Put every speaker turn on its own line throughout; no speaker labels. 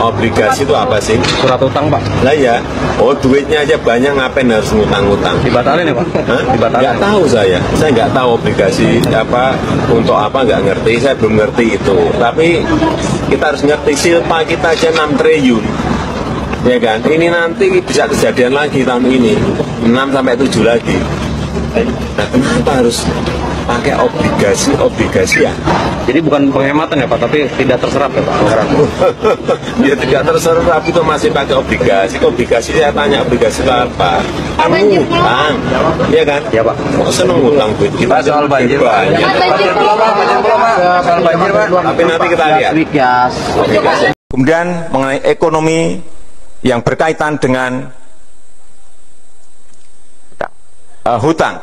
obligasi itu apa sih?
Surat utang, Pak.
Lah ya, oh duitnya aja banyak, ngapain harus ngutang-ngutang?
Dibatalin ya, Pak?
Hah?
Dibatalin.
Nggak tahu saya nggak tahu obligasi apa untuk apa, nggak ngerti, saya belum ngerti itu. Tapi kita harus ngerti silpa kita aja 6 triliun. Ya kan, ini nanti bisa kejadian lagi tahun ini 6 sampai 7 lagi. Nah, kenapa harus pakai obligasi ya?
Jadi bukan penghematan ya, Pak, tapi tidak terserap ya, Pak, anggaran.
Ya tidak terserap, itu masih pakai obligasi. Obligasi saya tanya, obligasi itu apa? Kan utang, ya kan?
Ya, Pak.
Kok seneng utang duit kita?
Soal banjir, Pak. Soal banjir, Pak.
Tapi nanti kita lihat.
Kemudian mengenai ekonomi yang berkaitan dengan hutang,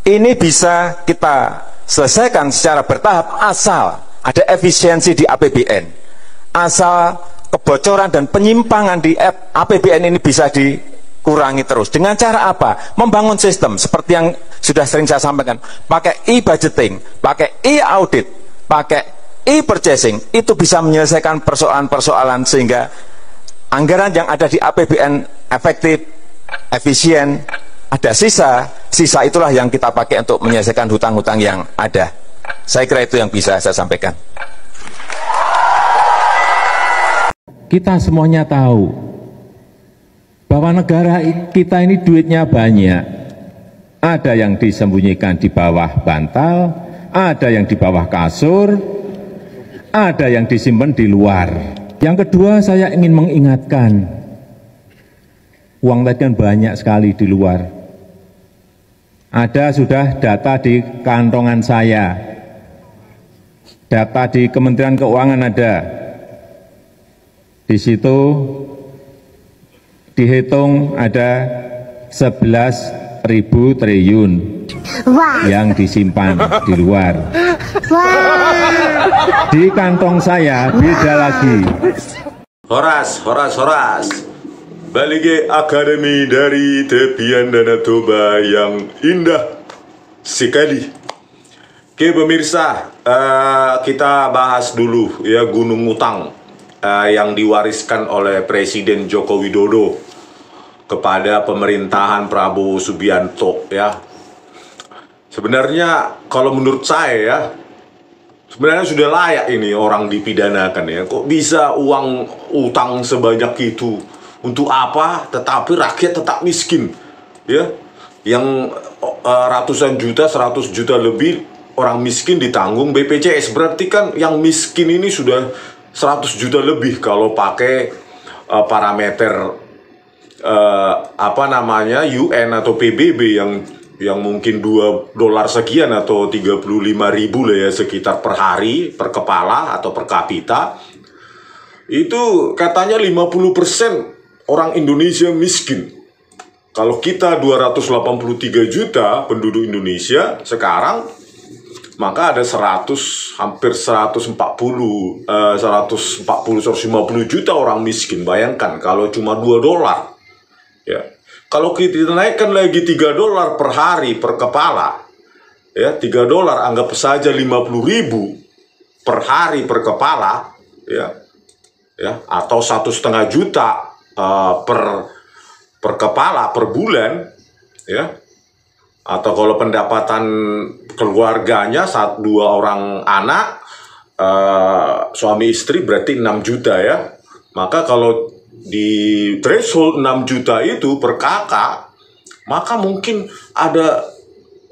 ini bisa kita selesaikan secara bertahap asal ada efisiensi di APBN, asal kebocoran dan penyimpangan di APBN ini bisa dikurangi terus. Dengan cara apa? Membangun sistem seperti yang sudah sering saya sampaikan, pakai e-budgeting, pakai e-audit, pakai e-purchasing, itu bisa menyelesaikan persoalan-persoalan sehingga anggaran yang ada di APBN efektif, efisien. Ada sisa itulah yang kita pakai untuk menyelesaikan hutang-hutang yang ada. Saya kira itu yang bisa saya sampaikan.
Kita semuanya tahu bahwa negara kita ini duitnya banyak. Ada yang disembunyikan di bawah bantal, ada yang di bawah kasur, ada yang disimpan di luar. Yang kedua, saya ingin mengingatkan, uang tadi kan banyak sekali di luar. Ada sudah data di kantongan saya, data di Kementerian Keuangan ada. Di situ dihitung ada 11.000 triliun yang disimpan di luar. Di kantong saya beda lagi.
Horas. Balik akademi dari tepian Danau Toba yang indah sekali. Oke pemirsa, kita bahas dulu ya gunung utang yang diwariskan oleh Presiden Joko Widodo kepada pemerintahan Prabowo Subianto ya. Sebenarnya kalau menurut saya ya, sebenarnya sudah layak ini orang dipidanakan ya. Kok bisa uang utang sebanyak itu? Untuk apa? Tetapi rakyat tetap miskin, ya. Yang ratusan juta, 100 juta lebih orang miskin ditanggung BPJS. Berarti kan yang miskin ini sudah 100 juta lebih kalau pakai parameter UN atau PBB yang mungkin $2 sekian atau 35.000 lah ya sekitar per hari, per kepala atau per kapita. Itu katanya 50% orang Indonesia miskin. Kalau kita 283 juta penduduk Indonesia sekarang, maka ada 150 juta orang miskin. Bayangkan kalau cuma $2. Ya. Kalau kita naikkan lagi $3 per hari per kepala, ya $3 anggap saja 50.000 per hari per kepala, ya atau 1,5 juta per kepala per bulan, ya. Atau kalau pendapatan keluarganya 2 orang anak, suami istri berarti 6 juta ya. Maka kalau di threshold 6 juta itu per kakak, maka mungkin ada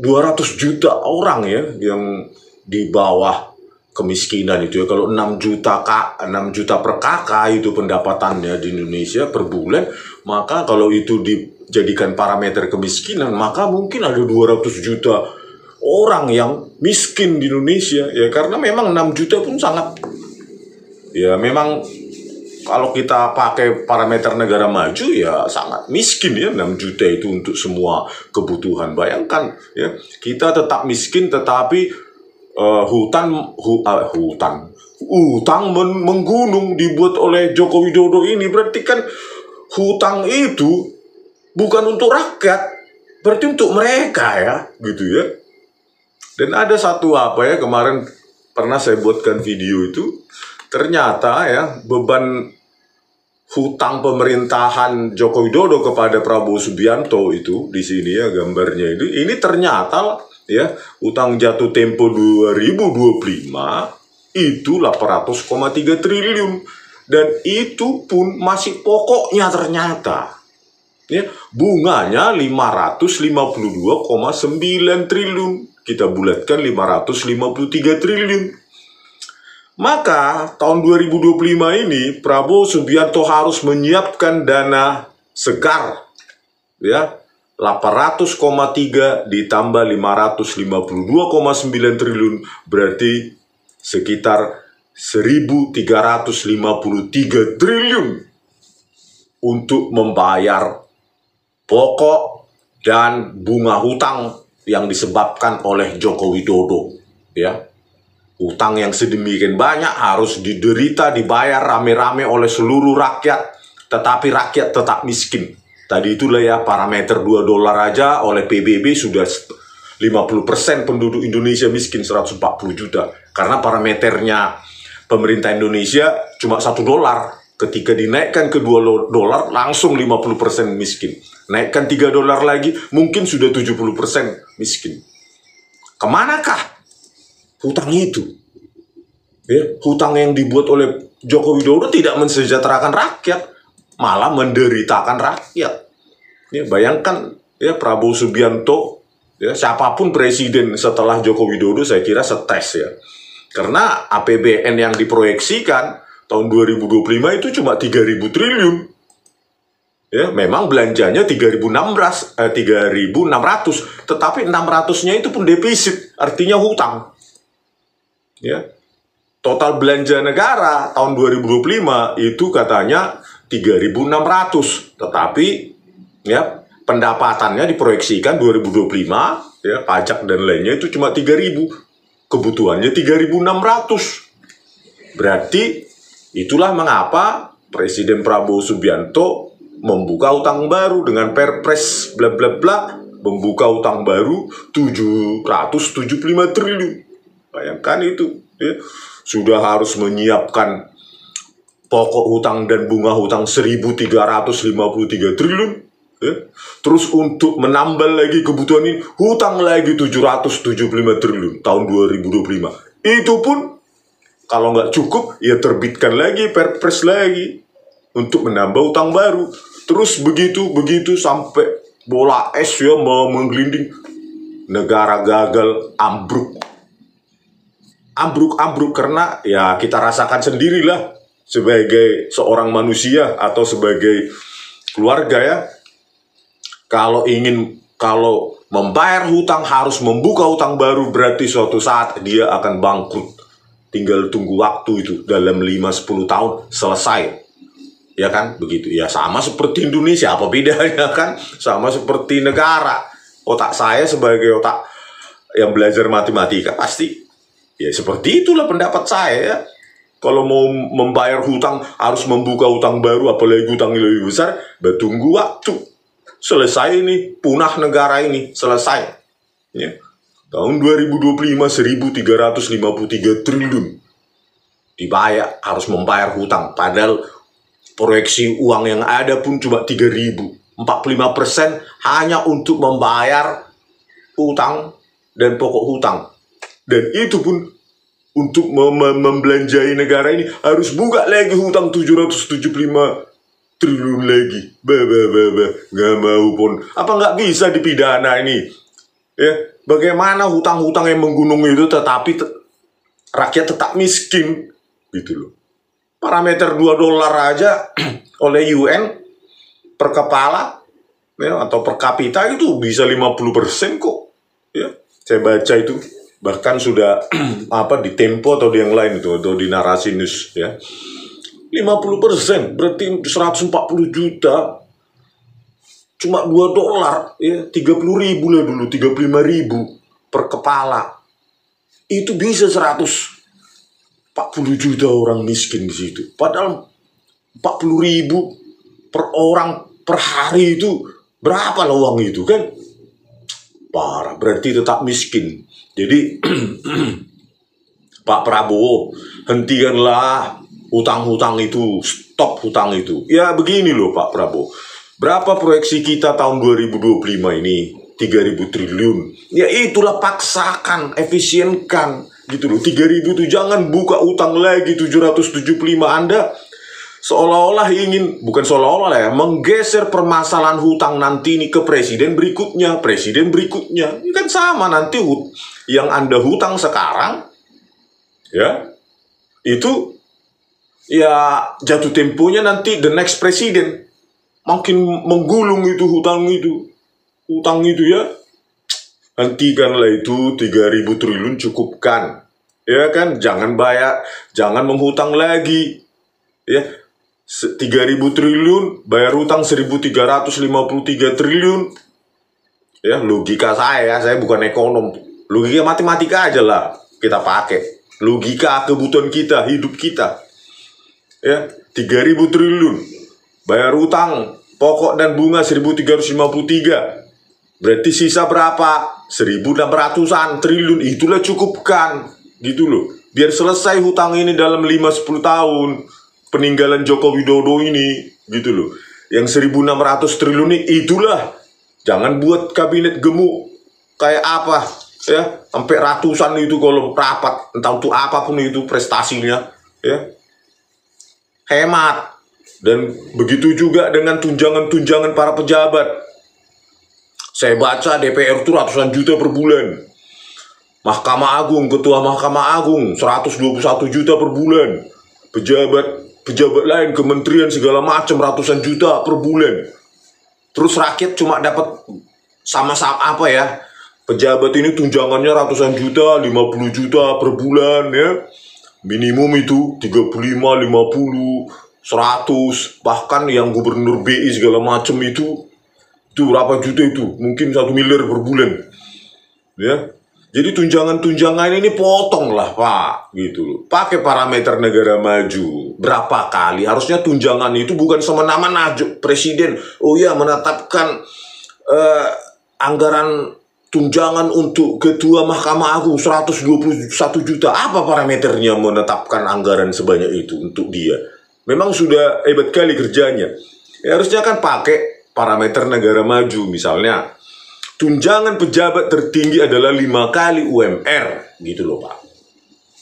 200 juta orang ya yang di bawah kemiskinan itu ya. Kalau 6 juta per kakak itu pendapatannya di Indonesia per bulan, maka kalau itu dijadikan parameter kemiskinan, maka mungkin ada 200 juta orang yang miskin di Indonesia ya, karena memang 6 juta pun sangat ya, memang kalau kita pakai parameter negara maju ya sangat miskin ya, 6 juta itu untuk semua kebutuhan. Bayangkan ya, kita tetap miskin tetapi utang menggunung dibuat oleh Joko Widodo ini. Berarti kan hutang itu bukan untuk rakyat, berarti untuk mereka ya, gitu ya. Dan ada satu kemarin pernah saya buatkan video itu, ternyata ya beban hutang pemerintahan Joko Widodo kepada Prabowo Subianto itu di sini ya gambarnya ini ternyata ya utang jatuh tempo 2025 itu 800,3 triliun dan itu pun masih pokoknya ternyata ya bunganya 552,9 triliun, kita bulatkan 553 triliun. Maka tahun 2025 ini Prabowo Subianto harus menyiapkan dana segar ya 800,3 ditambah 552,9 triliun berarti sekitar 1.353 triliun untuk membayar pokok dan bunga hutang yang disebabkan oleh Joko Widodo ya. Utang yang sedemikian banyak harus diderita, dibayar rame-rame oleh seluruh rakyat, tetapi rakyat tetap miskin. Tadi itulah ya parameter $2 aja oleh PBB sudah 50% penduduk Indonesia miskin 140 juta. Karena parameternya pemerintah Indonesia cuma $1. Ketika dinaikkan ke $2 langsung 50% miskin. Naikkan $3 lagi mungkin sudah 70% miskin. Kemanakah hutang itu? Ya, hutang yang dibuat oleh Joko Widodo tidak mensejahterakan rakyat, malah menderitakan rakyat. Ya, bayangkan ya Prabowo Subianto, ya siapapun presiden setelah Joko Widodo saya kira stres ya. Karena APBN yang diproyeksikan tahun 2025 itu cuma 3.000 triliun. Ya, memang belanjanya 3.600, tetapi 600-nya itu pun defisit, artinya hutang. Ya. Total belanja negara tahun 2025 itu katanya 3.600, tetapi ya pendapatannya diproyeksikan 2025 ya pajak dan lainnya itu cuma 3.000, kebutuhannya 3.600. Berarti itulah mengapa Presiden Prabowo Subianto membuka utang baru dengan Perpres bla bla bla, membuka utang baru 775 triliun. Bayangkan itu, ya, sudah harus menyiapkan pokok hutang dan bunga hutang 1.353 triliun. Ya. Terus untuk menambah lagi kebutuhan ini, hutang lagi 775 triliun tahun 2025. Itu pun kalau nggak cukup, ya terbitkan lagi Perpres lagi untuk menambah utang baru. Terus begitu sampai bola es ya menggelinding, negara gagal, ambruk karena ya kita rasakan sendirilah sebagai seorang manusia atau sebagai keluarga ya. Kalau membayar hutang harus membuka hutang baru, berarti suatu saat dia akan bangkrut. Tinggal tunggu waktu itu dalam 5-10 tahun selesai. Ya kan? Begitu. Ya sama seperti Indonesia, apa bedanya kan? Sama seperti negara. Otak saya sebagai otak yang belajar matematika pasti ya seperti itulah pendapat saya ya. Kalau mau membayar hutang harus membuka hutang baru, apalagi hutang lebih besar, tunggu waktu. Selesai ini, punah negara ini, selesai. Ya. Tahun 2025 1.353 triliun dibayar, harus membayar hutang. Padahal proyeksi uang yang ada pun cuma 3.000. 45% hanya untuk membayar hutang dan pokok hutang. Dan itu pun untuk membelanjai negara ini harus buka lagi hutang 775 triliun lagi. Nggak mau pun. Apa nggak bisa dipidana ini? Ya, bagaimana hutang-hutang yang menggunung itu tetapi rakyat tetap miskin gitu loh. Parameter $2 aja oleh UN per kepala ya, atau per kapita itu bisa 50% kok. Ya, saya baca itu bahkan sudah di Tempo atau di yang lain itu atau di Narasi News ya. 50% berarti 140 juta. Cuma $2 ya, 30.000 lah dulu, 35.000 per kepala. Itu bisa 140 juta orang miskin di situ. Padahal 40.000 per orang per hari itu berapa lah uang itu kan? Parah, berarti tetap miskin. Jadi Pak Prabowo, hentikanlah hutang-hutang itu, stop hutang itu. Ya begini loh Pak Prabowo, berapa proyeksi kita tahun 2025 ini? 3.000 triliun. Ya itulah, paksakan, efisienkan gitu loh. 3.000 itu jangan buka utang lagi 775. Anda seolah-olah ingin, bukan seolah-olah ya, menggeser permasalahan hutang nanti ini ke presiden berikutnya. Ini kan sama nanti yang Anda hutang sekarang, ya, itu ya jatuh temponya nanti the next presiden. Makin menggulung itu hutang itu ya. Hentikanlah itu, 3.000 triliun cukupkan. Ya kan, jangan menghutang lagi. Ya, 3.000 triliun, bayar hutang 1.353 triliun. Ya, logika saya bukan ekonom. Logika matematika aja lah kita pakai. Logika kebutuhan kita, hidup kita. Ya, 3.000 triliun, bayar hutang pokok dan bunga 1.353. Berarti sisa berapa? 1.600-an triliun. Itulah cukupkan gitu loh. Biar selesai hutang ini dalam 5-10 tahun peninggalan Joko Widodo ini gitu loh. Yang 1.600 triliun ini, itulah. Jangan buat kabinet gemuk kayak apa ya, sampai ratusan itu kalau rapat, entah untuk apapun itu prestasinya ya. Hemat. Dan begitu juga dengan tunjangan-tunjangan para pejabat. Saya baca DPR itu ratusan juta per bulan. Mahkamah Agung, Ketua Mahkamah Agung 121 juta per bulan. Pejabat lain, kementerian segala macam ratusan juta per bulan. Terus rakyat cuma dapat sama-sama apa ya? Pejabat ini tunjangannya ratusan juta, 50 juta per bulan ya. Minimum itu 35, 50, 100. Bahkan yang gubernur BI segala macam itu berapa juta itu? Mungkin 1 miliar per bulan. Ya. Jadi tunjangan-tunjangan ini potong lah Pak, gitu loh. Pakai parameter negara maju. Berapa kali? Harusnya tunjangan itu bukan semena-mena presiden. Oh ya, menetapkan anggaran tunjangan untuk Ketua Mahkamah Agung 121 juta. Apa parameternya menetapkan anggaran sebanyak itu untuk dia? Memang sudah hebat kali kerjanya. Ya, harusnya kan pakai parameter negara maju. Misalnya tunjangan pejabat tertinggi adalah 5 kali UMR gitu loh Pak.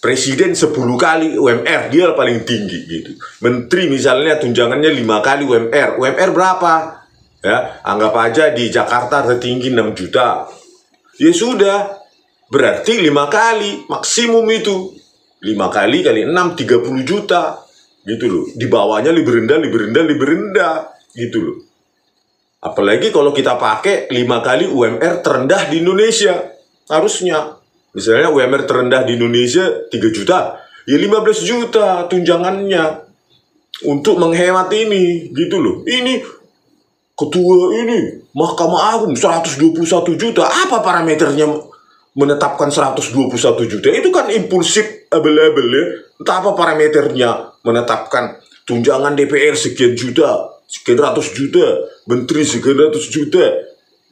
Presiden 10 kali UMR, dia paling tinggi gitu. Menteri misalnya tunjangannya 5 kali UMR. UMR berapa? Ya, anggap aja di Jakarta tertinggi 6 juta. Ya sudah, berarti 5 kali maksimum itu. 5 kali kali 6 30 juta gitu loh. Di bawahnya lebih rendah gitu loh. Apalagi kalau kita pakai 5 kali UMR terendah di Indonesia. Harusnya. Misalnya UMR terendah di Indonesia 3 juta. Ya 15 juta tunjangannya. Untuk menghemat ini. Gitu loh. Ini ketua ini Mahkamah Agung 121 juta. Apa parameternya menetapkan 121 juta? Itu kan impulsif abal-abal ya. Entah apa parameternya menetapkan tunjangan DPR sekian juta, sekian ratus juta, menteri sekian ratus juta,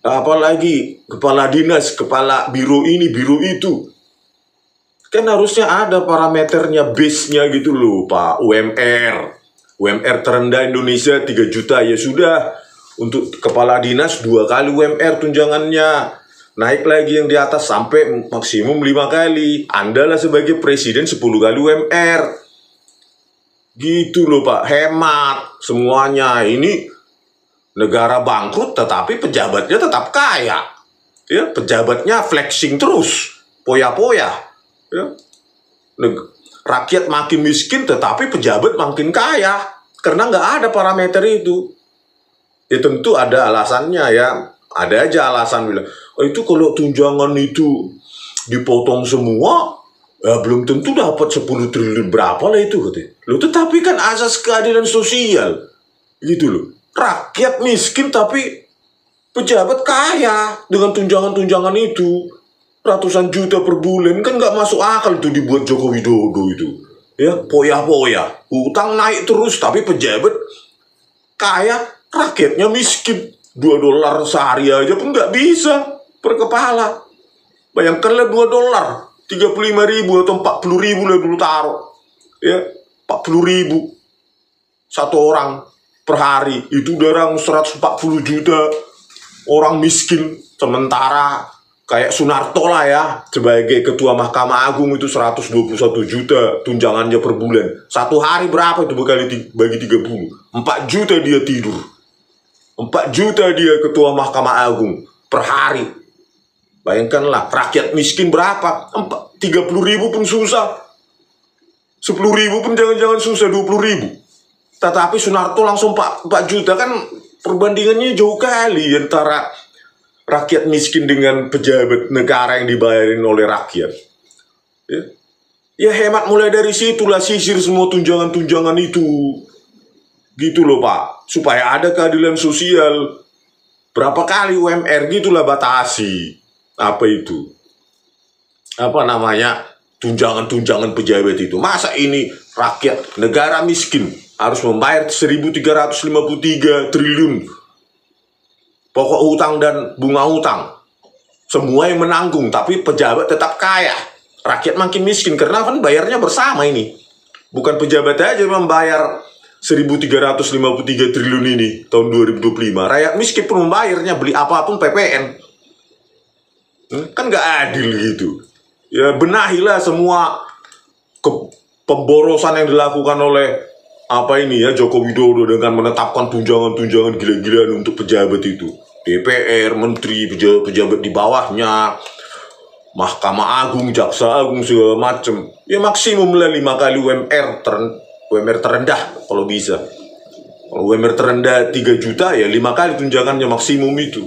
apalagi kepala dinas, kepala biro ini, biro itu. Kan harusnya ada parameternya, base-nya gitu loh Pak. UMR terendah Indonesia 3 juta, ya sudah. Untuk kepala dinas 2 kali UMR tunjangannya. Naik lagi yang di atas sampai maksimum 5 kali. Anda lah sebagai presiden 10 kali UMR. Gitu loh Pak, hemat semuanya. Ini negara bangkrut tetapi pejabatnya tetap kaya. Ya, pejabatnya flexing terus, poya-poya. Ya. Rakyat makin miskin tetapi pejabat makin kaya. Karena nggak ada parameter itu. Ya tentu ada alasannya ya. Ada aja alasan bilang, oh, itu kalau tunjangan itu dipotong semua, ya belum tentu dapat 10 triliun berapa lah itu katanya. Loh, tetapi kan asas keadilan sosial gitu loh. Rakyat miskin tapi pejabat kaya dengan tunjangan-tunjangan itu ratusan juta per bulan. Kan nggak masuk akal itu dibuat Joko Widodo itu. Ya, poya-poya. Utang naik terus tapi pejabat kaya, rakyatnya miskin. $2 sehari aja pun nggak bisa per kepala. Bayangkanlah $2, 35.000 atau 40.000 lah dulu taruh. Ya, 40.000 satu orang per hari. Itu darang 140 juta orang miskin. Sementara kayak Sunarto lah ya, sebagai ketua Mahkamah Agung itu 121 juta tunjangannya per bulan. Satu hari berapa itu bagi 30? 4 juta dia tidur. 4 juta dia ketua Mahkamah Agung per hari. Bayangkanlah, rakyat miskin berapa? 30.000 pun susah. 10.000 pun jangan-jangan susah, 20.000. Tetapi Sunarto langsung 4 juta, kan perbandingannya jauh kali antara rakyat miskin dengan pejabat negara yang dibayarin oleh rakyat. Ya hemat mulai dari situlah, sisir semua tunjangan-tunjangan itu. Gitu loh Pak, supaya ada keadilan sosial. Berapa kali UMR gitulah batasi. Apa itu? Apa namanya? Tunjangan-tunjangan pejabat itu. Masa ini rakyat negara miskin harus membayar 1.353 triliun pokok hutang dan bunga hutang. Semua yang menanggung, tapi pejabat tetap kaya. Rakyat makin miskin, karena kan bayarnya bersama ini. Bukan pejabat aja membayar 1.353 triliun ini tahun 2025. Rakyat miskin pun membayarnya, beli apapun PPN. Kan nggak adil gitu. Ya benahilah semua pemborosan yang dilakukan oleh Joko Widodo dengan menetapkan tunjangan-tunjangan gila-gilaan untuk pejabat itu. DPR, menteri, pejabat di bawahnya, Mahkamah Agung, Jaksa Agung, segala macem. Ya maksimum lah 5 kali UMR terendah kalau bisa. Kalau UMR terendah 3 juta ya 5 kali tunjangannya maksimum itu.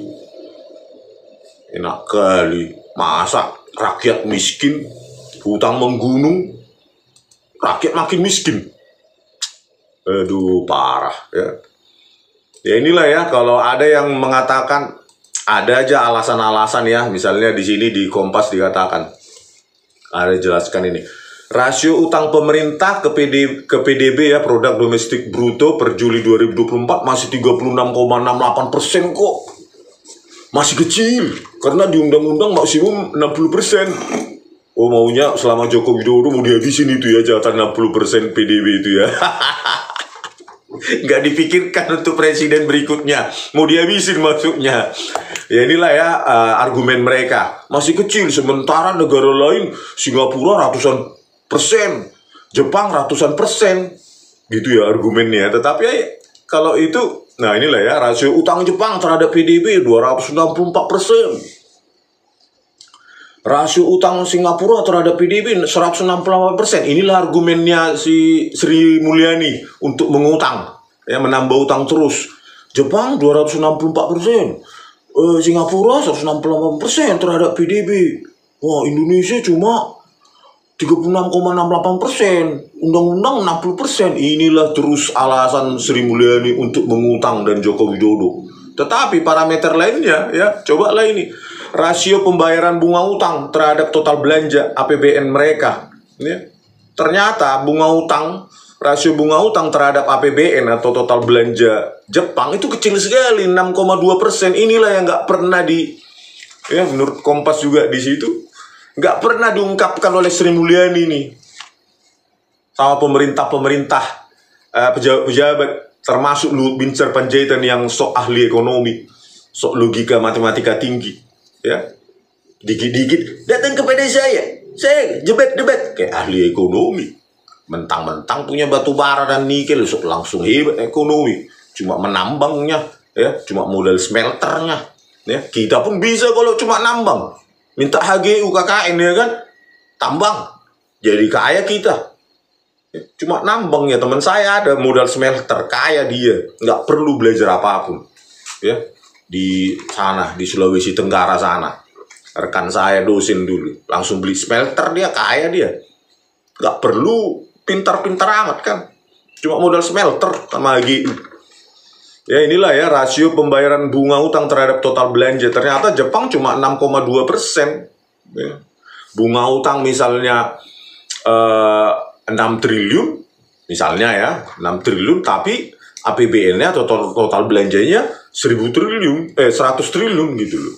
Enak kali. Masa rakyat miskin, hutang menggunung, rakyat makin miskin. Aduh, parah ya. Ya inilah ya, kalau ada yang mengatakan, ada aja alasan-alasan ya. Misalnya di sini di Kompas dikatakan, ada jelaskan ini. Rasio utang pemerintah ke PDB ya, produk domestik bruto per Juli 2024 masih 36,68% kok. Masih kecil, karena di undang-undang maksimum 60%. Oh maunya selama Joko Widodo mau dihabisin itu ya, jatah 60% PDB itu ya. Nggak dipikirkan untuk presiden berikutnya, mau dihabisin maksudnya. Ya inilah ya argumen mereka, masih kecil, sementara negara lain Singapura ratusan persen, Jepang ratusan persen, gitu ya argumennya. Tetapi ya, kalau itu, nah inilah ya rasio utang Jepang terhadap PDB 264%. Rasio utang Singapura terhadap PDB 168%. Inilah argumennya si Sri Mulyani untuk mengutang, ya menambah utang terus. Jepang 264%, Singapura 168% terhadap PDB. Wah, Indonesia cuma 36,68%, undang-undang 60%. Inilah terus alasan Sri Mulyani untuk mengutang dan Joko Widodo. Tetapi parameter lainnya ya, cobalah ini. Rasio pembayaran bunga utang terhadap total belanja APBN mereka. Ya. Ternyata rasio bunga utang terhadap APBN atau total belanja Jepang itu kecil sekali, 6,2%. Inilah yang nggak pernah menurut Kompas juga di situ, nggak pernah diungkapkan oleh Sri Mulyani nih sama pemerintah pejabat, termasuk Luhut Binsar Panjaitan yang sok ahli ekonomi, sok logika matematika tinggi. Ya, dikit-dikit datang kepada saya debat kayak ahli ekonomi, mentang-mentang punya batu bara dan nikel, langsung hebat ekonomi, cuma menambangnya, ya, cuma modal smelternya, ya, kita pun bisa kalau cuma nambang, minta HGU KKN ya kan, tambang, jadi kaya kita, ya, cuma nambang ya. Teman saya ada modal smelter, kaya dia, nggak perlu belajar apapun, ya. Di sana, di Sulawesi Tenggara sana, rekan saya dosen dulu, langsung beli smelter, dia kaya dia, nggak perlu pintar-pintar amat kan, cuma modal smelter sama HGU. Ya inilah ya rasio pembayaran bunga utang terhadap total belanja. Ternyata Jepang cuma 6,2%. Ya. Bunga utang misalnya 6 triliun, misalnya ya 6 triliun, tapi APBN-nya atau total belanjanya 100 triliun gitu loh.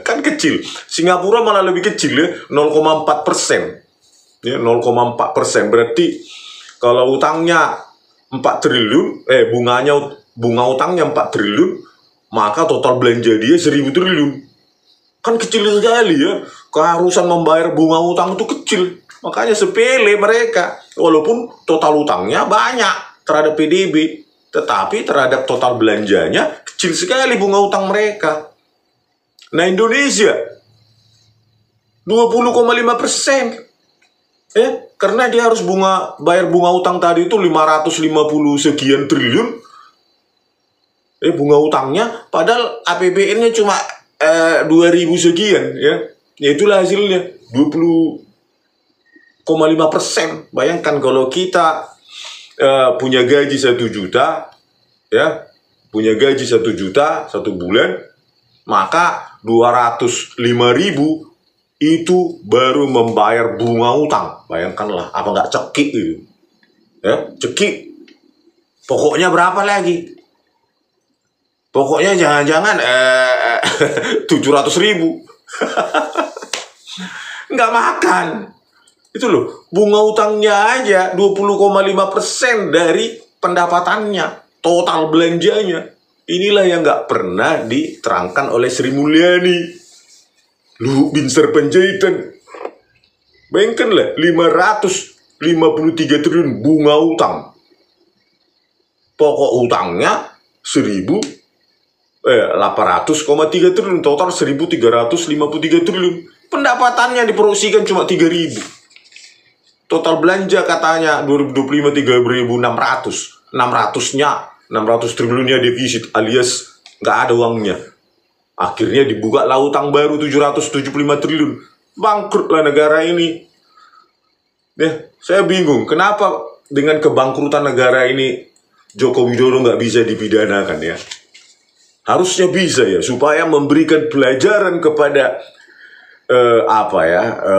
Kan kecil. Singapura malah lebih kecil ya, 0,4%. Ya, 0,4%. Berarti Kalau utangnya 4 triliun, bunga utangnya 4 triliun, maka total belanja dia 1000 triliun. Kan kecil sekali ya, keharusan membayar bunga utang itu kecil. Makanya sepele mereka, walaupun total utangnya banyak terhadap PDB, tetapi terhadap total belanjanya kecil sekali bunga utang mereka. Nah, Indonesia 20,5%. Ya, karena dia harus bayar bunga utang tadi itu 550 sekian triliun. Bunga utangnya, padahal APBN-nya cuma 2000 sekian, ya. Ya itulah hasilnya 20,5%. Bayangkan kalau kita punya gaji 1 juta, ya, punya gaji 1 juta 1 bulan, maka 205.000 itu baru membayar bunga utang. Bayangkanlah, apa nggak cekik gitu? Ya, cekik. Pokoknya berapa lagi? Pokoknya jangan-jangan 700.000. Nggak makan. Itu loh, bunga utangnya aja 20,5% dari pendapatannya, total belanjanya. Inilah yang nggak pernah diterangkan oleh Sri Mulyani, Luhut Binsar Panjaitan. Bayangkanlah, 553 triliun bunga utang. Pokok utangnya 800,3 triliun, total 1.353 triliun. Pendapatannya diproyeksikan cuma 3.000. Total belanja katanya 2025 3.600. 600 triliunnya defisit alias nggak ada uangnya. Akhirnya dibuka lah utang baru 775 triliun. Bangkrutlah negara ini. Ya, saya bingung kenapa dengan kebangkrutan negara ini Joko Widodo nggak bisa dipidanakan ya. Harusnya bisa ya, supaya memberikan pelajaran kepada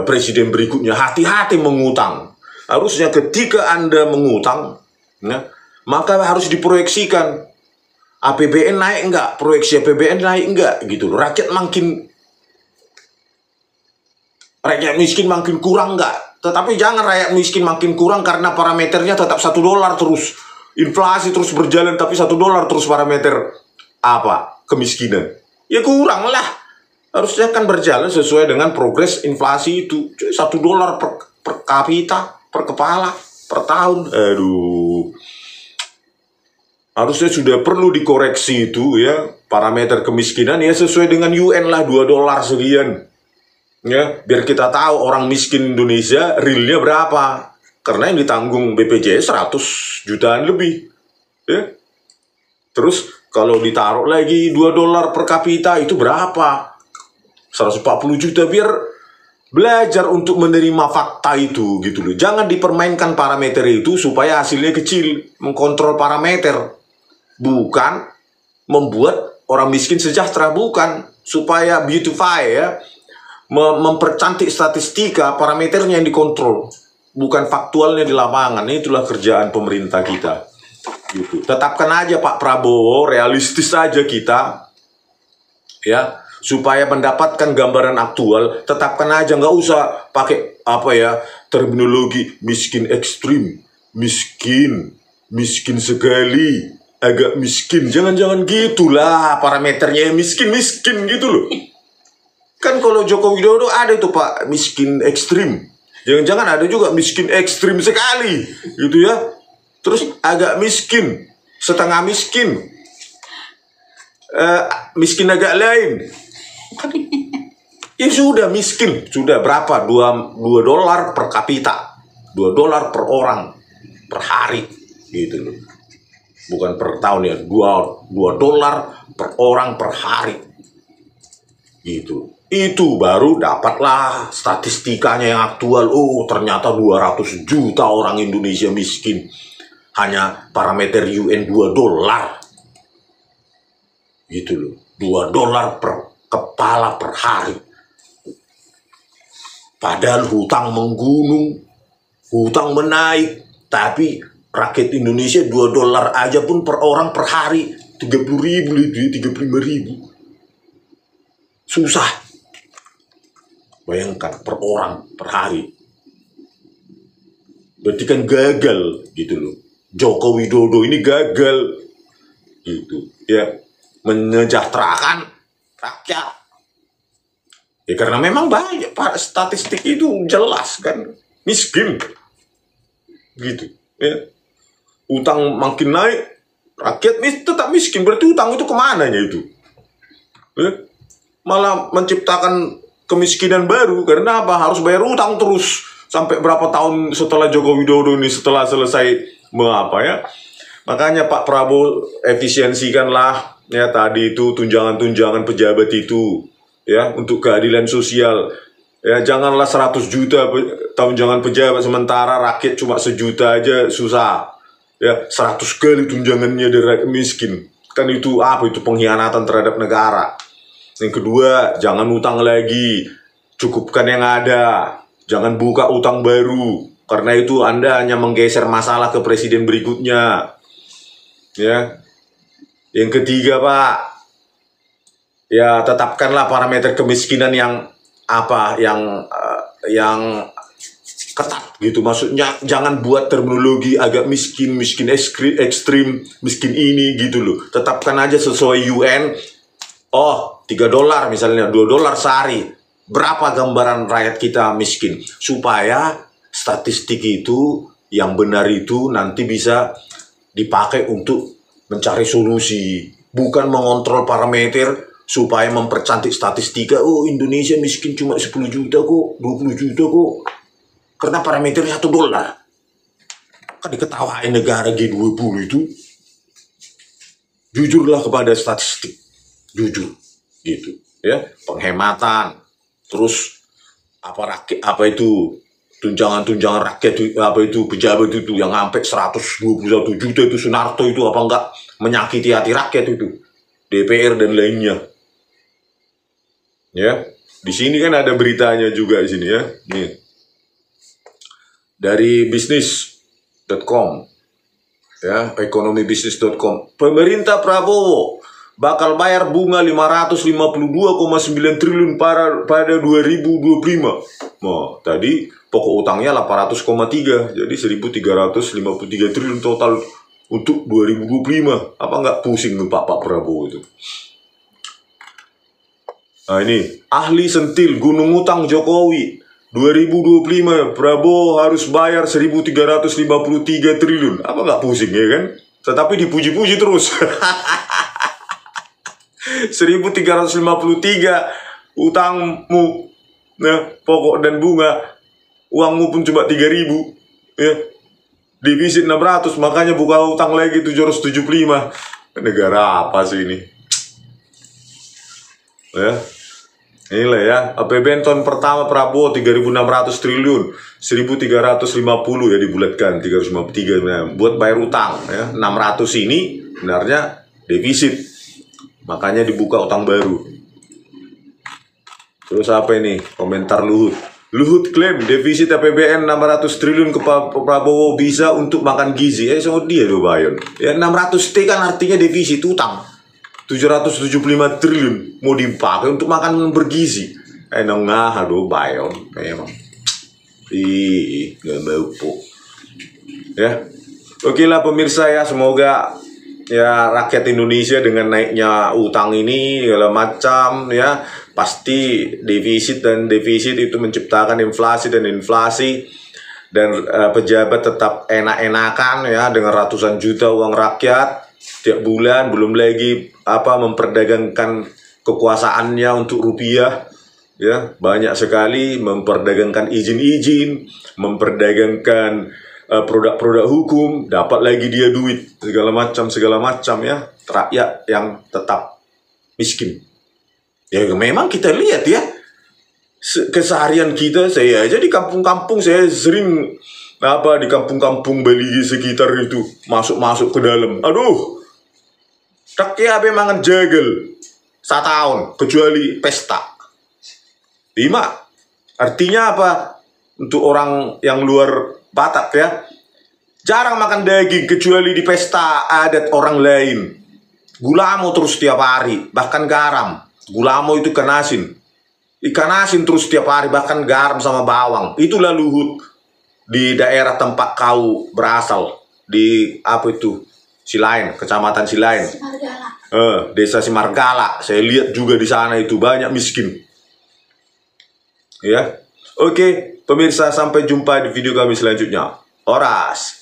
presiden berikutnya. Hati-hati mengutang. Harusnya ketika Anda mengutang, ya, maka harus diproyeksikan APBN naik enggak, proyeksi APBN naik enggak, gitu loh. Rakyat miskin makin kurang enggak. Tetapi jangan rakyat miskin makin kurang karena parameternya tetap $1 terus. Inflasi terus berjalan tapi $1 terus parameter kemiskinan. Ya kurang lah. Harusnya kan berjalan sesuai dengan progres inflasi itu. $1 per kapita, per kepala, per tahun. Aduh. Harusnya sudah perlu dikoreksi itu ya, parameter kemiskinan ya sesuai dengan UN lah, $2 sekian. Ya, biar kita tahu orang miskin Indonesia realnya berapa. Karena yang ditanggung BPJS 100 jutaan lebih. Ya. Terus kalau ditaruh lagi $2 per kapita itu berapa? 140 juta, biar belajar untuk menerima fakta itu gitu loh. Jangan dipermainkan parameter itu supaya hasilnya kecil, mengkontrol parameter. Bukan membuat orang miskin sejahtera, bukan, supaya beautify ya, mempercantik statistika, parameternya yang dikontrol, bukan faktualnya di lapangan. Itulah kerjaan pemerintah kita. Gitu. Tetapkan aja Pak Prabowo, realistis aja kita, ya, supaya mendapatkan gambaran aktual. Tetapkan aja, nggak usah pakai terminologi miskin ekstrim, miskin sekali, agak miskin. Jangan gitulah parameternya, miskin gitu loh. Kan kalau Joko Widodo ada itu Pak, miskin ekstrim. Jangan ada juga miskin ekstrim sekali gitu ya. Terus agak miskin, setengah miskin, miskin agak lain. Ya sudah miskin, sudah berapa? $2 per kapita, $2 per orang per hari gitu loh. Bukan per tahun ya, $2 per orang per hari gitu. Itu baru dapatlah statistikanya yang aktual. Oh, ternyata 200 juta orang Indonesia miskin. Hanya parameter UN $2 gitu loh. $2 per kepala per hari. Padahal hutang menggunung, hutang menaik, tapi rakyat Indonesia $2 aja pun per orang per hari 30.000, 35.000. Susah. Bayangkan per orang per hari. Berarti kan gagal gitu loh. Joko Widodo ini gagal gitu ya, menyejahterakan rakyat. Ya karena memang banyak statistik itu jelas kan, miskin gitu ya. Utang makin naik, rakyat tetap miskin. Berarti utang itu kemananya itu ya? Malah menciptakan kemiskinan baru. Karena apa? Harus bayar utang terus sampai berapa tahun setelah Joko Widodo ini, setelah selesai mengapa ya. Makanya Pak Prabowo efisiensikanlah ya tadi itu tunjangan-tunjangan pejabat itu ya, untuk keadilan sosial ya. Janganlah 100 juta tunjangan pejabat sementara rakyat cuma 1 juta aja susah ya. 100 kali tunjangannya dari rakyat miskin, kan itu apa? Itu pengkhianatan terhadap negara. Yang kedua, jangan utang lagi, cukupkan yang ada, jangan buka utang baru, karena itu Anda hanya menggeser masalah ke presiden berikutnya ya. Yang ketiga Pak, ya tetapkanlah parameter kemiskinan yang apa, yang ketat gitu. Maksudnya jangan buat terminologi agak miskin ekstrim, miskin ini gitu loh. Tetapkan aja sesuai UN. Oh, $3 misalnya, $2 sehari. Berapa gambaran rakyat kita miskin? Supaya statistik itu yang benar itu nanti bisa dipakai untuk mencari solusi, bukan mengontrol parameter supaya mempercantik statistika. Oh, Indonesia miskin cuma 10 juta kok, 20 juta kok, karena parameternya $1. Kan diketawain negara G20 itu. Jujurlah kepada statistik, jujur gitu ya. Penghematan, terus apa itu tunjangan rakyat, apa itu pejabat itu yang sampai 121 juta itu, Sunarto itu apa enggak menyakiti hati rakyat itu, DPR dan lainnya ya. Di sini kan ada beritanya juga di sini ya, nih dari bisnis.com ya, ekonomibisnis.com. Pemerintah Prabowo bakal bayar bunga 552,9 triliun pada 2025. Nah, tadi pokok utangnya 800,3, jadi 1.353 triliun total untuk 2025. Apa nggak pusing tuh Pak Prabowo itu? Nah ini, ahli sentil gunung utang Jokowi 2025, Prabowo harus bayar 1.353 triliun. Apa nggak pusing ya kan? Tetapi dipuji-puji terus. 1.353 utangmu, nah, pokok dan bunga, uangmu pun cuma 3.000 ya. Defisit 600, makanya buka utang lagi 775. Negara apa sih ini? Ya. Inilah ya, APBN tahun pertama Prabowo 3.600 triliun, 1.350 ya dibulatkan 353. Nah, buat bayar utang ya. 600 ini benarnya defisit. Makanya dibuka utang baru. Terus apa ini? Komentar Luhut. Luhut klaim defisit APBN 600 triliun ke Prabowo bisa untuk makan gizi. Sama dia do Bayon. Ya 600T kan artinya defisit utang. 775 triliun mau dipakai untuk makan bergizi. Nengah do Bayon memang. Gak mau po. Ya. Oke lah pemirsa ya, semoga ya rakyat Indonesia dengan naiknya utang ini segala macam ya, pasti defisit itu menciptakan inflasi dan pejabat tetap enak-enakan ya dengan ratusan juta uang rakyat tiap bulan, belum lagi apa memperdagangkan kekuasaannya untuk rupiah ya, banyak sekali memperdagangkan izin-izin, memperdagangkan produk-produk hukum, dapat lagi dia duit segala macam ya, rakyat yang tetap miskin. Ya memang kita lihat ya keseharian kita. Saya aja di kampung-kampung, saya sering di kampung-kampung Bali sekitar itu masuk ke dalam. Aduh, rakyat memang jagal setahun kecuali pesta. 5 artinya apa untuk orang yang luar Batak ya, jarang makan daging kecuali di pesta adat orang lain. Gulamo terus setiap hari, bahkan garam. Gulamo itu ikan asin terus setiap hari, bahkan garam sama bawang. Itulah Luhut di daerah tempat kau berasal, di apa itu, Silain, kecamatan Silain, desa Simargala. Saya lihat juga di sana itu banyak miskin. Ya, oke pemirsa, sampai jumpa di video kami selanjutnya. Horas.